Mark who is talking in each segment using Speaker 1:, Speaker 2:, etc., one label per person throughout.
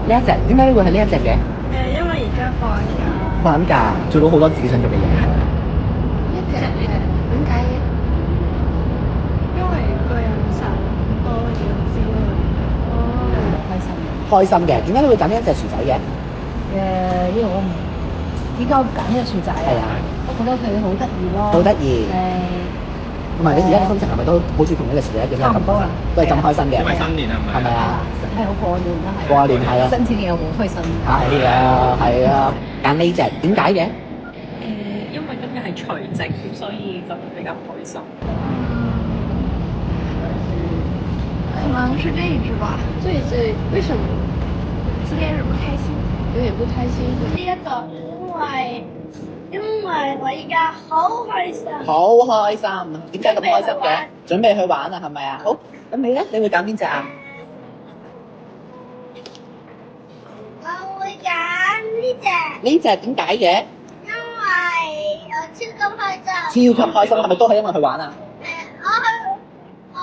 Speaker 1: 呢一隻點解會係呢一隻嘅？
Speaker 2: 因為而家放假。
Speaker 1: 放緊假，做到好多自己想做嘅嘢。
Speaker 3: 呢隻點解嘅？
Speaker 2: 因為個人成多要知咯。
Speaker 3: 開心嘅。
Speaker 1: 開心嘅，點解你會揀呢一隻薯仔嘅？
Speaker 3: 因為我唔點解我揀呢個薯仔啊？
Speaker 1: 係啊，
Speaker 3: 我覺得佢好得意咯。
Speaker 1: 好得意。同埋你而家嘅心情係咪都好似同呢個薯仔一樣
Speaker 3: 差唔多啦，
Speaker 1: 都係咁開心嘅？
Speaker 4: 因為新年係咪？
Speaker 1: 係咪啊？
Speaker 3: 係好過年啦，係。
Speaker 1: 過年係啊，
Speaker 3: 新年又好開心。
Speaker 1: 係啊，係啊，揀呢隻點解嘅？
Speaker 2: 因為今日係除夕，咁所以就比較開心。
Speaker 5: 可能是这一只吧。
Speaker 3: 这一只為什麼？
Speaker 5: 今天是不開心，
Speaker 3: 有點不開心。
Speaker 5: 呢一個因為我而家好開心。
Speaker 1: 好開心，點解咁開心嘅？準備去玩啊，係咪啊？好，咁你咧？你會揀邊隻啊？
Speaker 5: 我會揀呢隻，
Speaker 1: 呢隻點解嘅？
Speaker 5: 因為我超級開心。
Speaker 1: 超級開心，係咪都係因為去玩啊？
Speaker 5: 我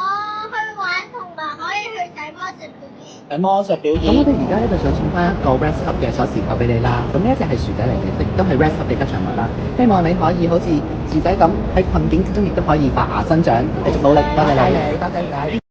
Speaker 5: 去玩同埋可以去睇魔術表演。
Speaker 1: 係魔術表演。咁我哋而家咧就想送翻一個 Rest Up 嘅鎖匙扣俾你啦。咁呢一隻係薯仔嚟嘅，亦都係 Rest Up 嘅吉祥物啦。希望你可以好似薯仔咁喺困境之中，亦都可以發芽生長，繼續努力。多謝你，多謝你。